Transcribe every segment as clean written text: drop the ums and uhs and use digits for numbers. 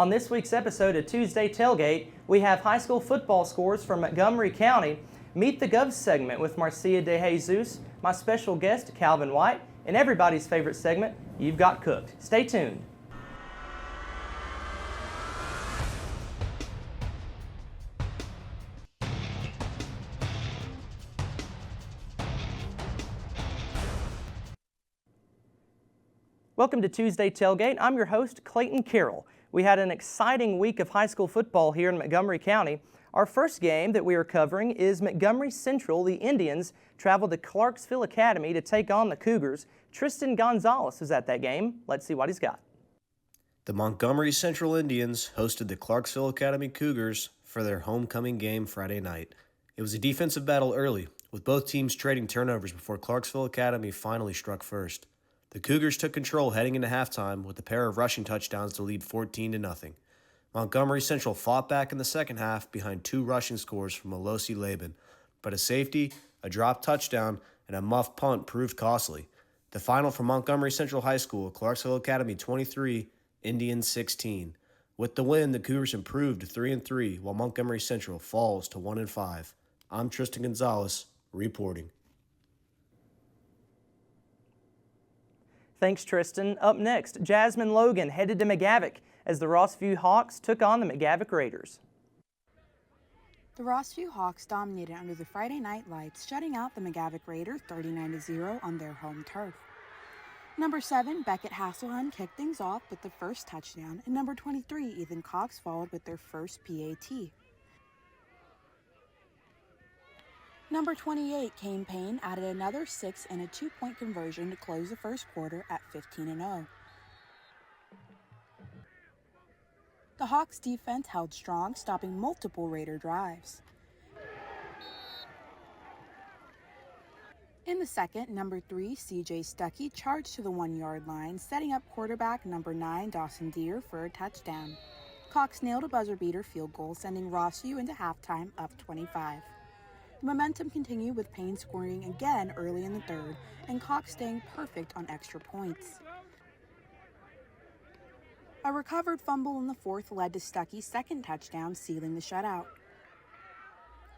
On this week's episode of Tuesday Tailgate, we have high school football scores from Montgomery County, Meet the Govs segment with Marcia De Jesus, my special guest Calvin White, and everybody's favorite segment, You've Got Cooked. Stay tuned. Welcome to Tuesday Tailgate. I'm your host, Clayton Carroll. We had an exciting week of high school football here in Montgomery County. Our first game that we are covering is Montgomery Central. The Indians traveled to Clarksville Academy to take on the Cougars. Tristan Gonzalez was at that game. Let's see what he's got. The Montgomery Central Indians hosted the Clarksville Academy Cougars for their homecoming game Friday night. It was a defensive battle early, with both teams trading turnovers before Clarksville Academy finally struck first. The Cougars took control heading into halftime with a pair of rushing touchdowns to lead 14-0. Montgomery Central fought back in the second half behind two rushing scores from Alosi Laban, but a safety, a dropped touchdown, and a muffed punt proved costly. The final for Montgomery Central High School, Clarksville Academy 23, Indians 16. With the win, the Cougars improved to 3-3, while Montgomery Central falls to 1-5. I'm Tristan Gonzalez, reporting. Thanks, Tristan. Up next, Jasmine Logan headed to McGavock as the Rossview Hawks took on the McGavock Raiders. The Rossview Hawks dominated under the Friday night lights, shutting out the McGavock Raiders 39-0 on their home turf. Number 7, Beckett Hasselhun kicked things off with the first touchdown, and number 23, Ethan Cox followed with their first PAT. Number 28, Kane Payne, added another 6 and a 2-point conversion to close the first quarter at 15-0. The Hawks' defense held strong, stopping multiple Raider drives. In the second, number 3, CJ Stuckey charged to the 1-yard line, setting up quarterback number 9, Dawson Deere, for a touchdown. Cox nailed a buzzer-beater field goal, sending Rossview into halftime up 25. The momentum continued with Payne scoring again early in the third and Cox staying perfect on extra points. A recovered fumble in the fourth led to Stuckey's second touchdown, sealing the shutout.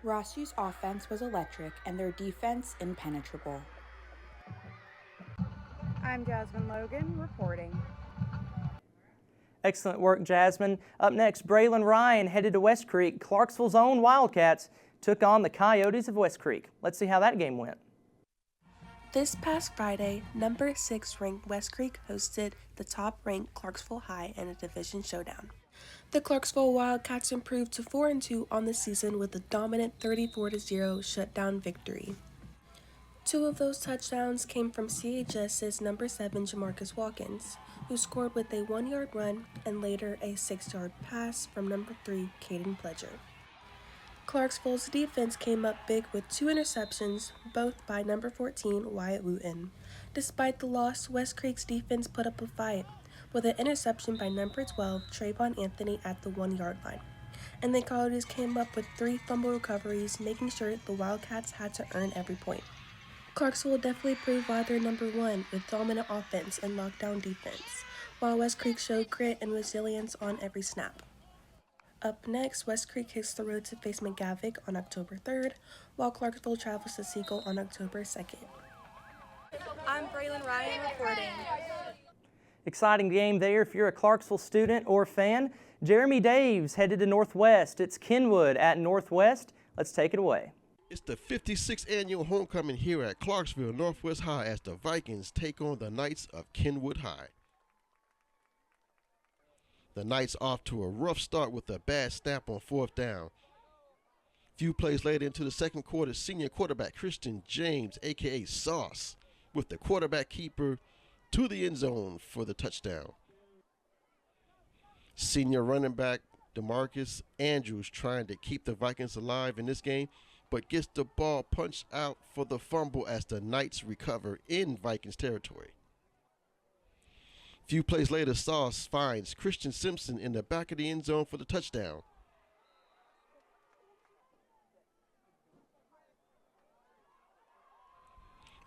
Rossview's offense was electric and their defense impenetrable. I'm Jasmine Logan, reporting. Excellent work, Jasmine. Up next, Braylon Ryan headed to West Creek. Clarksville's own Wildcats took on the Coyotes of West Creek. Let's see how that game went. This past Friday, number 6 ranked West Creek hosted the top-ranked Clarksville High in a division showdown. The Clarksville Wildcats improved to 4-2 on the season with a dominant 34-0 shutdown victory. 2 of those touchdowns came from CHS's number 7 Jamarcus Watkins, who scored with a 1-yard run and later a 6-yard pass from number 3 Caden Pledger. Clarksville's defense came up big with 2 interceptions, both by number 14 Wyatt Wooten. Despite the loss, West Creek's defense put up a fight, with an interception by number 12 Trayvon Anthony at the 1-yard line. And the Coyotes came up with 3 fumble recoveries, making sure the Wildcats had to earn every point. Clarksville definitely proved why they're number 1 with dominant offense and lockdown defense, while West Creek showed grit and resilience on every snap. Up next, West Creek hits the road to face McGavock on October 3rd, while Clarksville travels to Siegel on October 2nd. I'm Braylon Ryan, reporting. Exciting game there if you're a Clarksville student or fan. Jeremy Daves headed to Northwest. It's Kenwood at Northwest. Let's take it away. It's the 56th annual homecoming here at Clarksville Northwest High as the Vikings take on the Knights of Kenwood High. The Knights off to a rough start with a bad snap on 4th down. Few plays later into the second quarter, senior quarterback Christian James, a.k.a. Sauce, with the quarterback keeper to the end zone for the touchdown. Senior running back DeMarcus Andrews trying to keep the Vikings alive in this game, but gets the ball punched out for the fumble as the Knights recover in Vikings territory. Few plays later, Sauce finds Christian Simpson in the back of the end zone for the touchdown.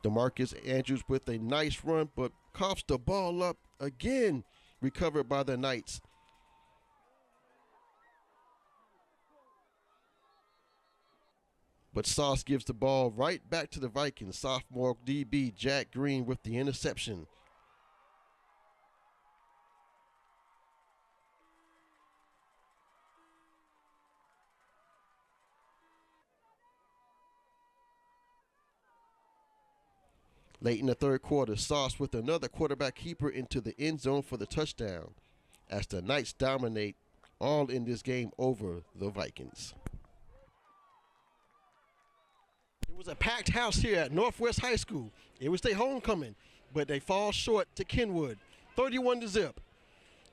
DeMarcus Andrews with a nice run, but coughs the ball up again, recovered by the Knights. But Sauce gives the ball right back to the Vikings. Sophomore DB Jack Green with the interception. Late in the third quarter, Sauce with another quarterback keeper into the end zone for the touchdown, as the Knights dominate all in this game over the Vikings. It was a packed house here at Northwest High School. It was their homecoming, but they fall short to Kenwood, 31-0.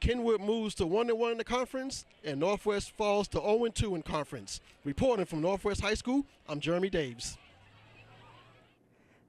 Kenwood moves to 1-1 in the conference, and Northwest falls to 0-2 in conference. Reporting from Northwest High School, I'm Jeremy Daves.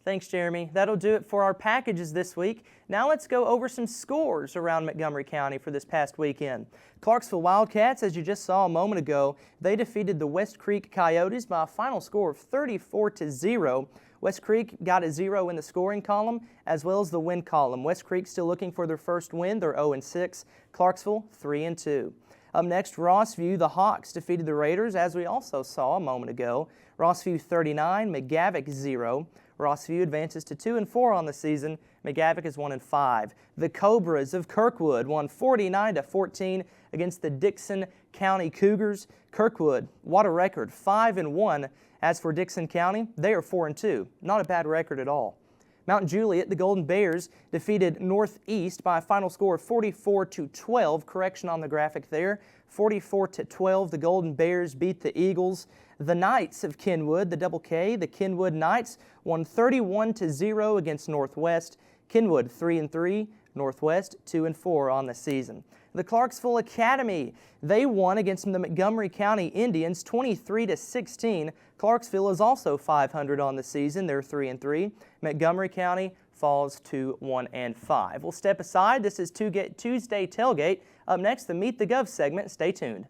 Thanks, Jeremy. That'll do it for our packages this week. Now let's go over some scores around Montgomery County for this past weekend. Clarksville Wildcats, as you just saw a moment ago, they defeated the West Creek Coyotes by a final score of 34-0. West Creek got a 0 in the scoring column as well as the win column. West Creek still looking for their first win. They're 0-6. Clarksville 3-2. Up next, Rossview, the Hawks defeated the Raiders, as we also saw a moment ago. Rossview 39, McGavock 0. Rossview advances to 2-4 on the season. McGavock is 1-5. The Cobras of Kirkwood won 49-14 against the Dickson County Cougars. Kirkwood, what a record, 5-1. As for Dickson County, they are 4-2. Not a bad record at all. Mount Juliet, the Golden Bears, defeated Northeast by a final score of 44-12. Correction on the graphic there. 44-12, the Golden Bears beat the Eagles. The Knights of Kenwood, the Double K, the Kenwood Knights, won 31-0 against Northwest. Kenwood 3-3, Northwest 2-4 on the season. The Clarksville Academy, they won against the Montgomery County Indians 23-16. Clarksville is also 500 on the season. They're 3-3. Montgomery County falls to 1-5. We'll step aside. This is Tuesday Tailgate. Up next, the Meet the Gov segment. Stay tuned.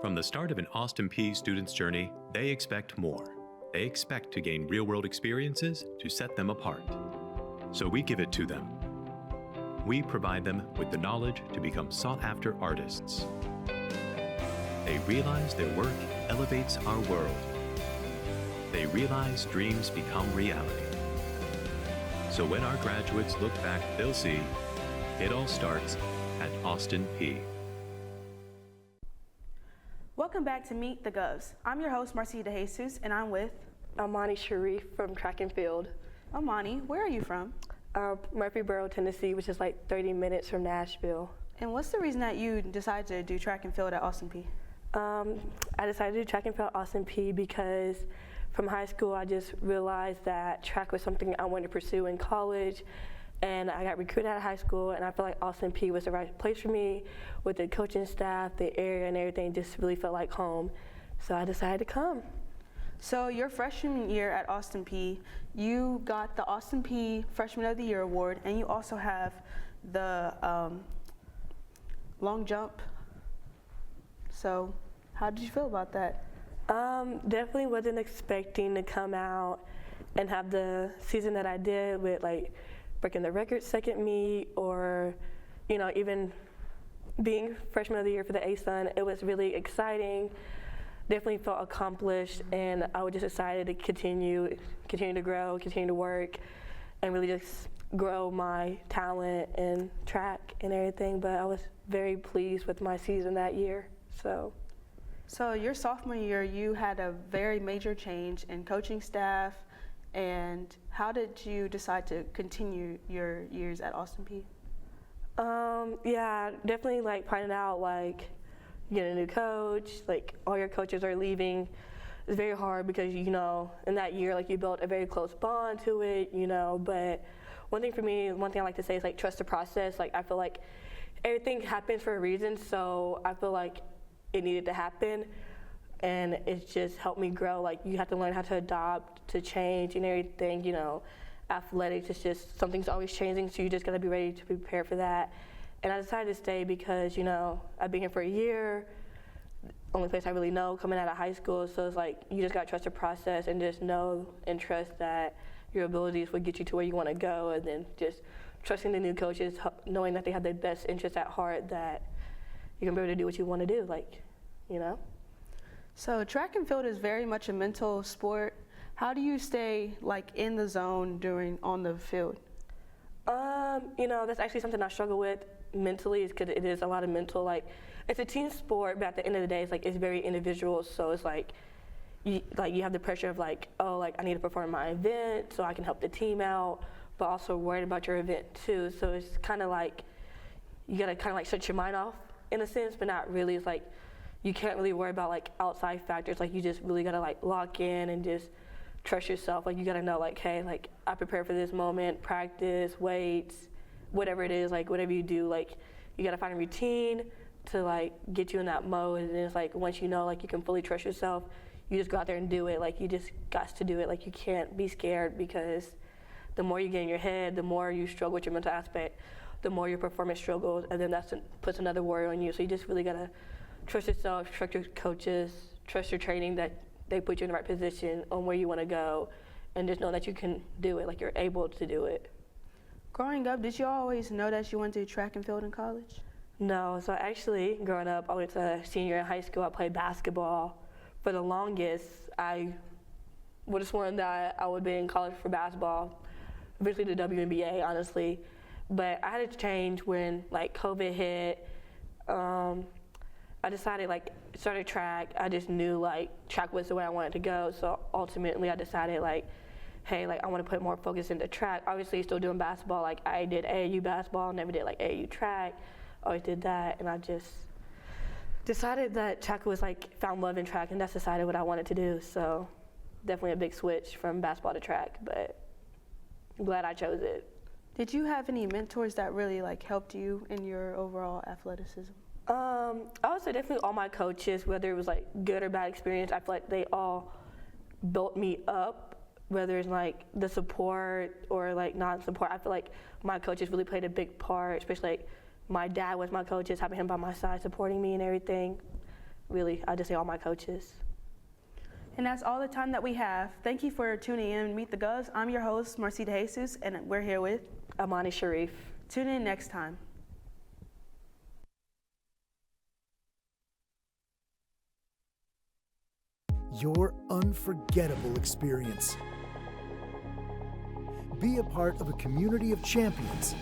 From the start of an Austin Peay student's journey, they expect more. They expect to gain real-world experiences to set them apart. So we give it to them. We provide them with the knowledge to become sought-after artists. They realize their work elevates our world. They realize dreams become reality. So when our graduates look back, they'll see it all starts at Austin Peay. Welcome back to Meet the Govs. I'm your host, Marcia DeJesus, and I'm with Amani Sharif from track and field. Amani. Where are you from? Murfreesboro, Tennessee, which is like 30 minutes from Nashville. And what's the reason that you decided to do track and field at Austin Peay? I decided to do track and field at Austin Peay because from high school I just realized that track was something I wanted to pursue in college. And I got recruited out of high school, and I felt like Austin Peay was the right place for me with the coaching staff, the area, and everything just really felt like home. So I decided to come. So your freshman year at Austin Peay, you got the Austin Peay Freshman of the Year award, and you also have the long jump. So how did you feel about that? Definitely wasn't expecting to come out and have the season that I did with like breaking the record second meet, or even being Freshman of the Year for the ASUN. It was really exciting. Definitely felt accomplished, and I was just excited to continue to grow, continue to work, and really just grow my talent in track and everything. But I was very pleased with my season that year. So your sophomore year, you had a very major change in coaching staff, and how did you decide to continue your years at Austin Peay? Yeah, definitely finding out you get a new coach, all your coaches are leaving. It's very hard because, in that year, you built a very close bond to it, but one thing I like to say is trust the process. I feel like everything happens for a reason, so I feel like it needed to happen, and it's just helped me grow. You have to learn how to adopt to change and everything, athletics is just something's always changing, so you just gotta be ready to prepare for that. And I decided to stay because, I've been here for a year, only place I really know coming out of high school, so it's you just gotta trust the process and just know and trust that your abilities will get you to where you wanna go, and then just trusting the new coaches, knowing that they have their best interests at heart, that you're gonna be able to do what you wanna do, So track and field is very much a mental sport. How do you stay like in the zone on the field? That's actually something I struggle with mentally, is because it is a lot of mental. Like, it's a team sport, but at the end of the day, it's very individual. So it's like you have the pressure of like, oh, like I need to perform my event so I can help the team out, but also worried about your event too. So it's kind of like you gotta kind of like shut your mind off in a sense, but not really. It's like you can't really worry about like outside factors. Like you just really gotta like lock in and just trust yourself. Like you gotta know like, hey, like I prepare for this moment, practice, weights, whatever it is, like whatever you do, like you gotta find a routine to like get you in that mode. And then it's like once you know like you can fully trust yourself, you just go out there and do it. Like you just got to do it. Like you can't be scared, because the more you get in your head, the more you struggle with your mental aspect, the more your performance struggles, and then that puts another worry on you. So you just really gotta trust yourself, trust your coaches, trust your training that they put you in the right position on where you want to go, and just know that you can do it, like you're able to do it. Growing up, did you always know that you wanted to do track and field in college? No, so actually growing up, I went to senior in high school, I played basketball. For the longest, I would have sworn that I would be in college for basketball, eventually the WNBA, honestly. But I had to change when like COVID hit. I decided like started track. I just knew like track was the way I wanted to go. So ultimately I decided like, hey, like I want to put more focus into track. Obviously still doing basketball. Like I did AAU basketball, never did like AAU track. Always did that, and I just decided that track was like found love in track, and that's decided what I wanted to do. So definitely a big switch from basketball to track, but I'm glad I chose it. Did you have any mentors that really like helped you in your overall athleticism? I would say definitely all my coaches, whether it was like good or bad experience, I feel like they all built me up, whether it's like the support or like non-support. I feel like my coaches really played a big part, especially like my dad was my coach, just having him by my side, supporting me and everything. Really, I just say all my coaches. And that's all the time that we have. Thank you for tuning in. Meet the Govs. I'm your host, Marcia Jesus, and we're here with Amani Sharif. Tune in next time. Your unforgettable experience. Be a part of a community of champions.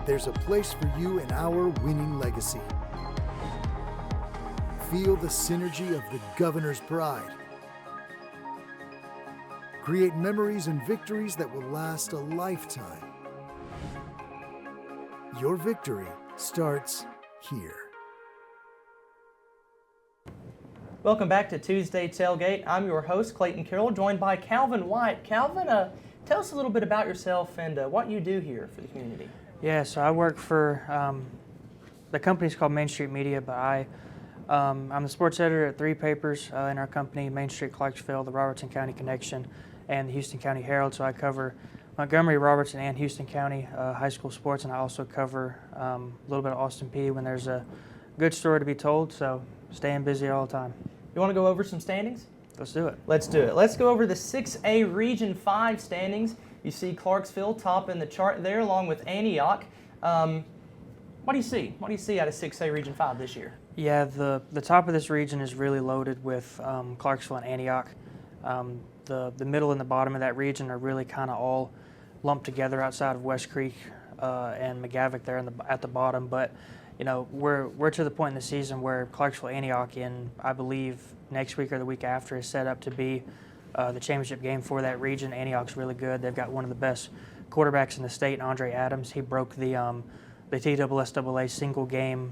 There's a place for you in our winning legacy. Feel the synergy of the Governor's pride. Create memories and victories that will last a lifetime. Your victory starts here. Welcome back to Tuesday Tailgate. I'm your host, Clayton Carroll, joined by Calvin White. Calvin, tell us a little bit about yourself and what you do here for the community. Yeah, so I work for, the company's called Main Street Media, but I'm the sports editor at 3 papers in our company, Main Street Clarksville, the Robertson County Connection, and the Houston County Herald. So I cover Montgomery, Robertson, and Houston County high school sports, and I also cover a little bit of Austin Peay when there's a good story to be told, so staying busy all the time. You want to go over some standings? Let's do it. Let's do it. Let's go over the 6A Region 5 standings. You see Clarksville top in the chart there, along with Antioch. What do you see? What do you see out of 6A Region 5 this year? Yeah, the top of this region is really loaded with Clarksville and Antioch. The middle and the bottom of that region are really kind of all lumped together outside of West Creek and McGavock there at the bottom. But you know, we're to the point in the season where Clarksville Antioch in, I believe, next week or the week after is set up to be the championship game for that region. Antioch's really good. They've got one of the best quarterbacks in the state, Andre Adams. He broke the TSSAA single game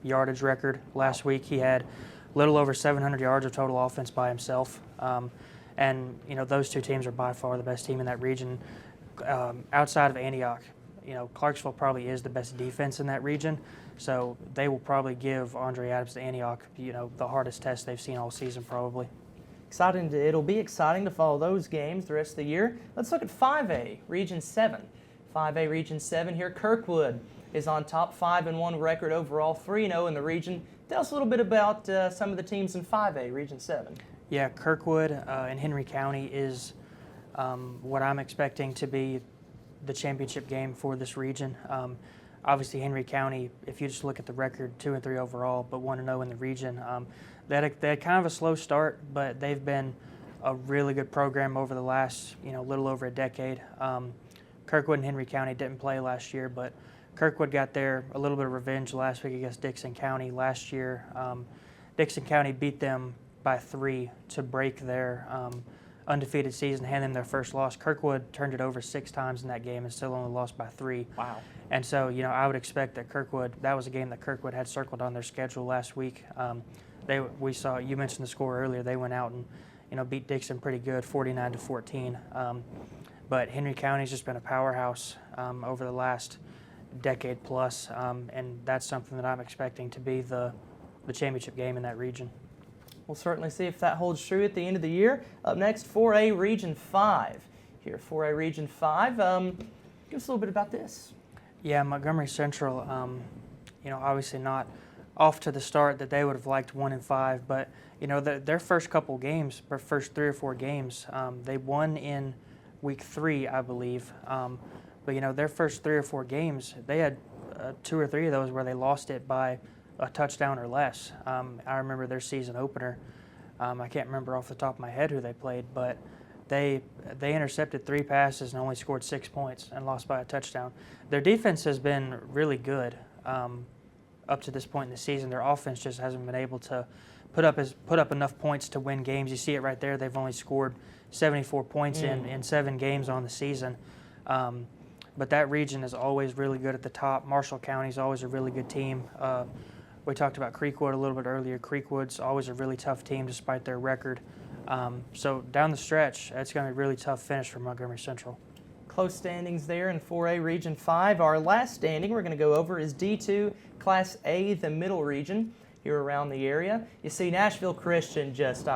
yardage record last week. He had a little over 700 yards of total offense by himself. And you know, those two teams are by far the best team in that region. Outside of Antioch, you know, Clarksville probably is the best defense in that region, so they will probably give Andre Adams to Antioch, you know, the hardest test they've seen all season probably. It'll be exciting to follow those games the rest of the year. Let's look at 5A Region 7. 5A Region 7 here. Kirkwood is on top, 5-1 record overall, 3-0 in the region. Tell us a little bit about some of the teams in 5A Region 7. Yeah, Kirkwood in Henry County is what I'm expecting to be the championship game for this region. obviously Henry County, if you just look at the record, 2-3 overall, but 1-0 in the region. They had kind of a slow start, but they've been a really good program over the last, little over a decade. Kirkwood and Henry County didn't play last year, but Kirkwood got a little bit of revenge last week against Dickson County. Last year, Dickson County beat them by 3 to break their undefeated season, hand them their first loss. Kirkwood turned it over 6 times in that game and still only lost by 3. Wow. And so, I would expect that that was a game that Kirkwood had circled on their schedule last week. We saw, you mentioned the score earlier, they went out and, beat Dickson pretty good, 49-14. But Henry County's just been a powerhouse over the last decade plus, and that's something that I'm expecting to be the championship game in that region. We'll certainly see if that holds true at the end of the year. Up next, 4A Region 5. Here, 4A Region 5, give us a little bit about this. Yeah, Montgomery Central, obviously not off to the start that they would have liked 1-5, but, their first couple games, their first 3 or 4 games, they won in week 3, I believe. But, their first 3 or 4 games, they had 2 or 3 of those where they lost it by a touchdown or less. I remember their season opener. I can't remember off the top of my head who they played, but they intercepted 3 passes and only scored 6 points and lost by a touchdown. Their defense has been really good up to this point in the season. Their offense just hasn't been able to put up enough points to win games. You see it right there. They've only scored 74 points in 7 games on the season. But that region is always really good at the top. Marshall County is always a really good team. We talked about Creekwood a little bit earlier. Creekwood's always a really tough team despite their record. So down the stretch, it's going to be a really tough finish for Montgomery Central. Close standings there in 4A Region 5. Our last standing we're going to go over is D2 Class A, the middle region here around the area. You see Nashville Christian just,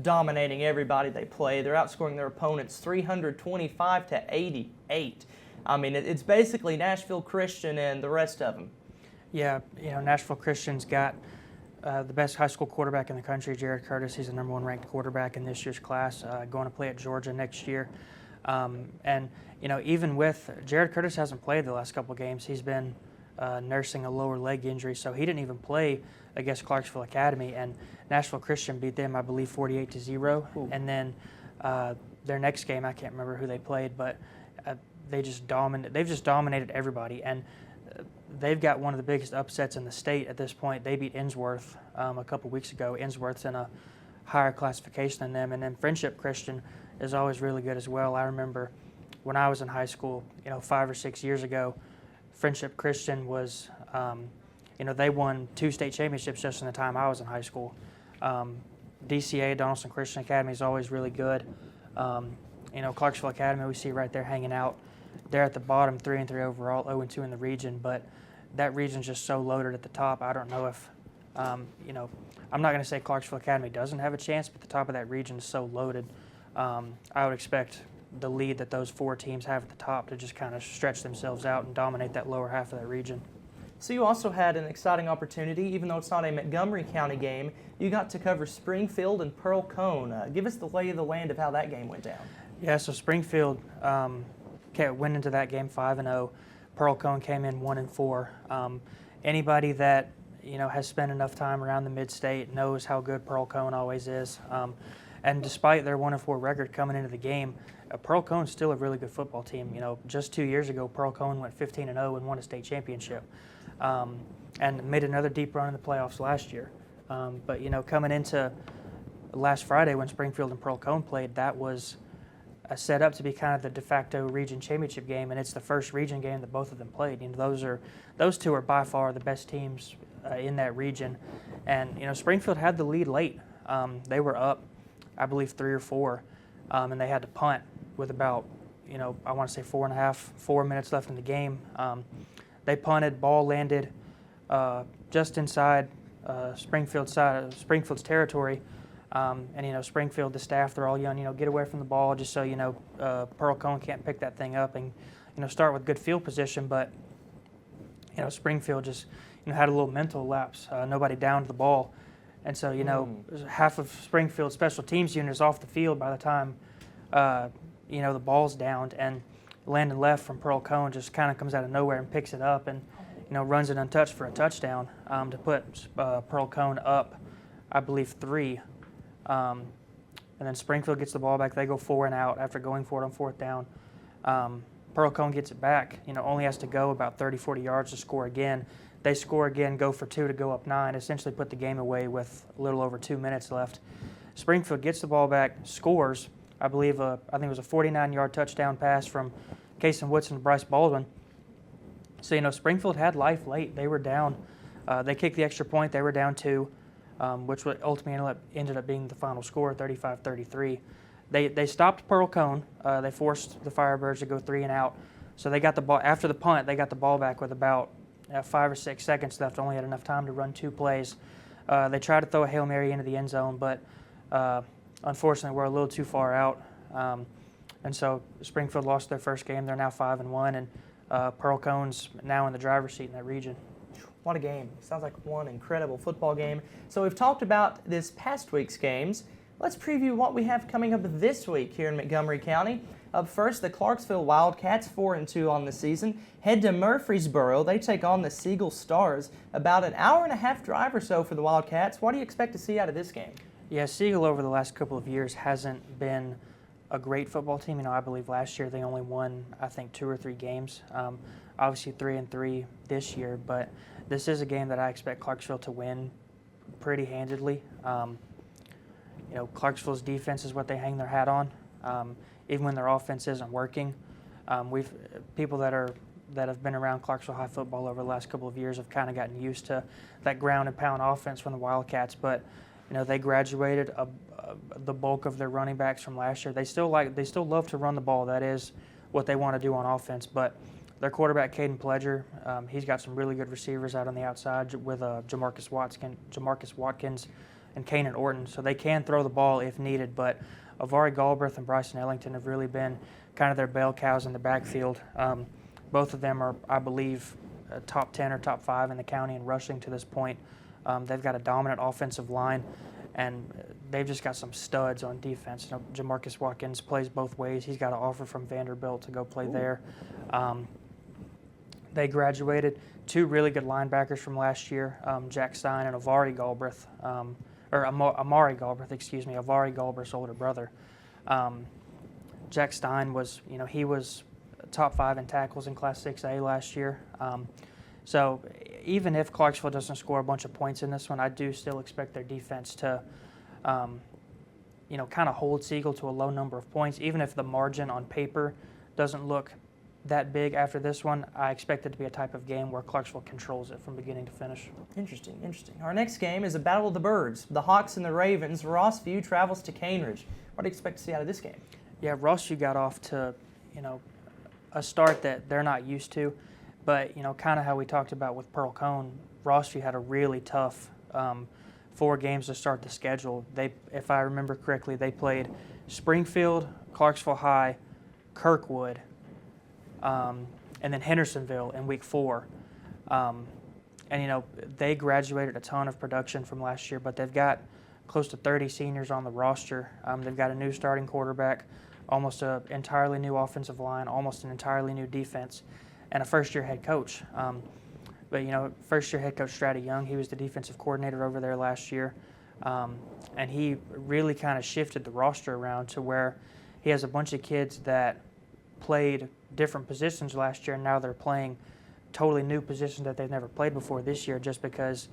dominating everybody they play. They're outscoring their opponents 325-88. It's basically Nashville Christian and the rest of them. Yeah, Nashville Christian's got the best high school quarterback in the country, Jared Curtis. He's the number 1 ranked quarterback in this year's class, going to play at Georgia next year. And even with Jared Curtis hasn't played the last couple games. He's been nursing a lower leg injury, so he didn't even play against Clarksville Academy. And Nashville Christian beat them, I believe, 48-0. Ooh. And then their next game, I can't remember who they played, but they've just dominated everybody. And they've got one of the biggest upsets in the state at this point. They beat Innsworth a couple weeks ago. Innsworth's in a higher classification than them. And then Friendship Christian is always really good as well. I remember when I was in high school, 5 or 6 years ago, Friendship Christian was, they won 2 state championships just in the time I was in high school. DCA, Donaldson Christian Academy, is always really good. Clarksville Academy, we see right there hanging out. They're at the bottom, 3-3 overall, 0-2 in the region, but that region's just so loaded at the top. I don't know if, I'm not going to say Clarksville Academy doesn't have a chance, but the top of that region is so loaded. I would expect the lead that those 4 teams have at the top to just kind of stretch themselves out and dominate that lower half of that region. So you also had an exciting opportunity, even though it's not a Montgomery County game, you got to cover Springfield and Pearl Cone. Give us the lay of the land of how that game went down. Yeah, so Springfield went into that game 5-0. Pearl Cone came in 1-4. Anybody that has spent enough time around the mid-state knows how good Pearl Cone always is. And despite their 1-4 record coming into the game, Pearl Cone's still a really good football team. Just 2 years ago, Pearl Cone went 15-0 and won a state championship, and made another deep run in the playoffs last year. But coming into last Friday when Springfield and Pearl Cone played, that was set up to be kind of the de facto region championship game, and it's the first region game that both of them played. Those 2 are by far the best teams in that region, and Springfield had the lead late. They were up, I believe, 3 or 4, and they had to punt with about, I want to say 4 minutes left in the game. They punted, ball landed just inside Springfield's territory. And Springfield, the staff, they're all yelling, get away from the ball, just so Pearl Cone can't pick that thing up and start with good field position. But Springfield just had a little mental lapse. Nobody downed the ball, and so half of Springfield's special teams unit is off the field by the time the ball's downed, and Landon Left from Pearl Cone just kind of comes out of nowhere and picks it up, and runs it untouched for a touchdown to put Pearl Cone up, I believe, 3. And then Springfield gets the ball back. They go 4 and out after going for it on 4th down. Pearl Cone gets it back, only has to go about 30, 40 yards to score again. They score again, go for 2 to go up 9, essentially put the game away with a little over 2 minutes left. Springfield gets the ball back, scores. I think it was a 49-yard touchdown pass from Kason Woodson to Bryce Baldwin. So, Springfield had life late. They were down. They kicked the extra point. They were down 2, which ultimately ended up being the final score, 35-33. They stopped Pearl Cone. They forced the Firebirds to go 3 and out. So they got the ball after the punt. They got the ball back with about 5 or 6 seconds left. Only had enough time to run 2 plays. They tried to throw a Hail Mary into the end zone, but unfortunately we're a little too far out. And so Springfield lost their first game. They're now 5-1, and Pearl Cone's now in the driver's seat in that region. What a game. Sounds like one incredible football game. So we've talked about this past week's games. Let's preview what we have coming up this week here in Montgomery County. Up first, the Clarksville Wildcats, 4-2 on the season, head to Murfreesboro. They take on the Siegel Stars. About an hour-and-a-half drive or so for the Wildcats. What do you expect to see out of this game? Yeah, Siegel over the last couple of years hasn't been a great football team. I believe last year they only won, 2 or 3 games. Obviously 3-3 this year, but this is a game that I expect Clarksville to win pretty handedly. Clarksville's defense is what they hang their hat on, even when their offense isn't working. People that have been around Clarksville High football over the last couple of years have kind of gotten used to that ground and pound offense from the Wildcats. But they graduated the bulk of their running backs from last year. They still love to run the ball. That is what they want to do on offense. But their quarterback, Caden Pledger, he's got some really good receivers out on the outside with Jamarcus Watkins and Kanan Orton, so they can throw the ball if needed. But Avari Galbraith and Bryson Ellington have really been kind of their bell cows in the backfield. Both of them are, I believe, top 10 or top 5 in the county in rushing to this point. They've got a dominant offensive line, and they've just got some studs on defense. Jamarcus Watkins plays both ways. He's got an offer from Vanderbilt to go play there. They graduated 2 really good linebackers from last year, Jack Stein and Avari Galbraith. Amari Galbraith, Avari Galbraith's older brother. Jack Stein was, he was top 5 in tackles in Class 6A last year. So even if Clarksville doesn't score a bunch of points in this one, I do still expect their defense to, kind of hold Siegel to a low number of points. Even if the margin on paper doesn't look that big after this one, I expect it to be a type of game where Clarksville controls it from beginning to finish. Interesting. Our next game is a battle of the birds. The Hawks and the Ravens. Rossview travels to Cambridge. What do you expect to see out of this game? Yeah, Rossview got off to, a start that they're not used to. But, kind of how we talked about with Pearl Cone, Rossview had a really tough 4 games to start the schedule. If I remember correctly, they played Springfield, Clarksville High, Kirkwood, and then Hendersonville in week 4. And they graduated a ton of production from last year, but they've got close to 30 seniors on the roster. They've got a new starting quarterback, almost an entirely new offensive line, almost an entirely new defense, and a first-year head coach. But first-year head coach Stratty Young, he was the defensive coordinator over there last year, and he really kind of shifted the roster around to where he has a bunch of kids that played different positions last year, and now they're playing totally new positions that they've never played before this year, just because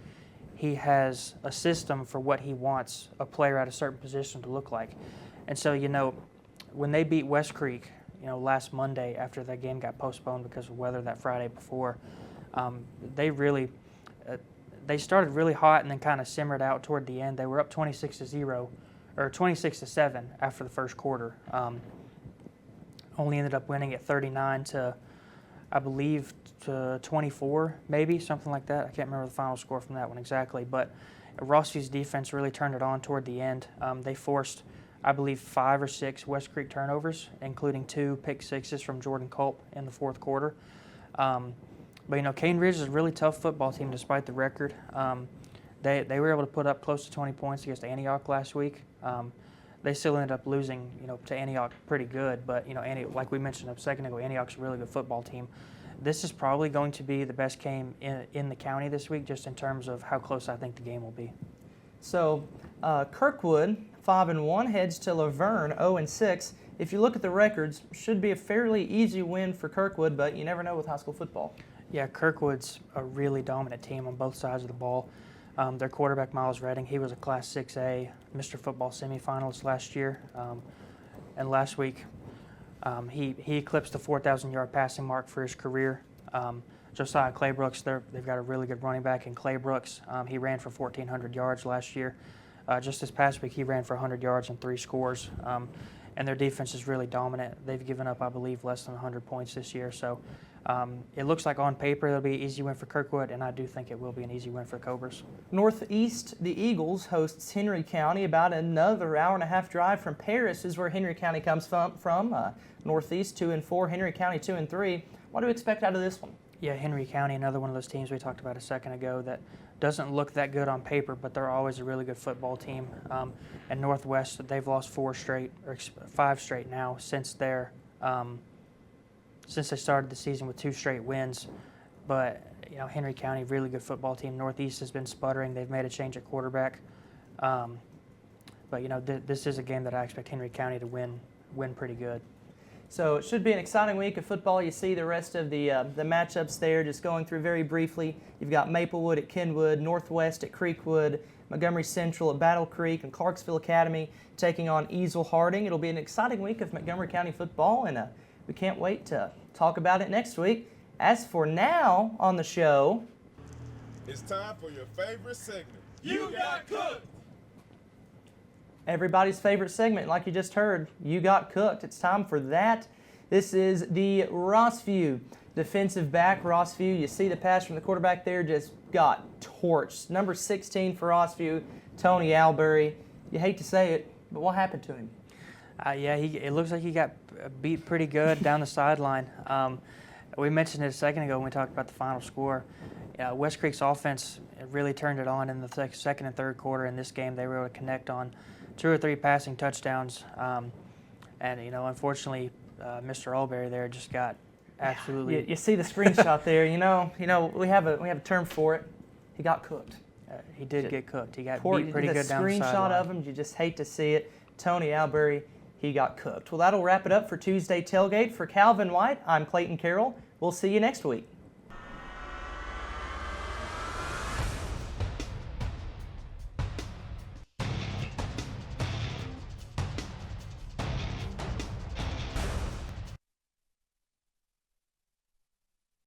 he has a system for what he wants a player at a certain position to look like. And so, when they beat West Creek, last Monday after that game got postponed because of weather that Friday before, they started really hot and then kind of simmered out toward the end. They were up 26-0 or 26-7 after the first quarter. Only ended up winning at 39 to, I believe, to 24, maybe, something like that. I can't remember the final score from that one exactly, but Rossview's defense really turned it on toward the end. They forced, I believe, 5 or 6 West Creek turnovers, including 2 pick sixes from Jordan Culp in the 4th quarter. But Cane Ridge is a really tough football team despite the record. They were able to put up close to 20 points against Antioch last week. They still ended up losing, to Antioch pretty good. But like we mentioned a second ago, Antioch's a really good football team. this is probably going to be the best game in the county this week, just in terms of how close I think the game will be. So Kirkwood, 5-1, heads to Laverne, 0-6. If you look at the records, should be a fairly easy win for Kirkwood, but you never know with high school football. Yeah, Kirkwood's a really dominant team on both sides of the ball. Their quarterback, Miles Redding, he was a Class 6A Mr. Football semifinalist last year. And last week, he eclipsed the 4,000-yard passing mark for his career. Josiah Claybrooks, they've got a really good running back in Claybrooks. He ran for 1,400 yards last year. Just this past week, he ran for 100 yards and 3 scores. And their defense is really dominant. They've given up, I believe, less than 100 points this year. So it looks like on paper it'll be an easy win for Kirkwood, and I do think it will be an easy win for Cobras. Northeast, the Eagles hosts Henry County. About another hour-and-a-half drive from Paris is where Henry County comes from. Northeast 2-4, Henry County 2-3. What do you expect out of this one? Yeah, Henry County, another one of those teams we talked about a second ago that doesn't look that good on paper, but they're always a really good football team. And Northwest, they've lost 5 straight now since they started the season with 2 straight wins. But Henry County, really good football team. Northeast has been sputtering. They've made a change at quarterback. But this is a game that I expect Henry County to win pretty good. So it should be an exciting week of football. You see the rest of the matchups there, just going through very briefly. You've got Maplewood at Kenwood, Northwest at Creekwood, Montgomery Central at Battle Creek, and Clarksville Academy taking on Easel Harding. It'll be an exciting week of Montgomery County football, and we can't wait to talk about it next week. As for now on the show, it's time for your favorite segment. You Got Cooked! Everybody's favorite segment, like you just heard, You Got Cooked. It's time for that. This is the Rossview defensive back. Rossview, you see the pass from the quarterback there, just got torched. Number 16 for Rossview, Tony Albury. You hate to say it, but what happened to him? Yeah, it looks like he got beat pretty good down the sideline. We mentioned it a second ago when we talked about the final score. West Creek's offense really turned it on in the second and third quarter. In this game, they were able to connect on 2 or 3 passing touchdowns, and unfortunately, Mr. Albury there just got absolutely. You see the screenshot there. We have a term for it. He got cooked. He did get cooked. He got beat pretty good down the sideline. The screenshot of him, you just hate to see it. Tony Albury, he got cooked. Well, that'll wrap it up for Tuesday Tailgate. For Calvin White, I'm Clayton Carroll. We'll see you next week.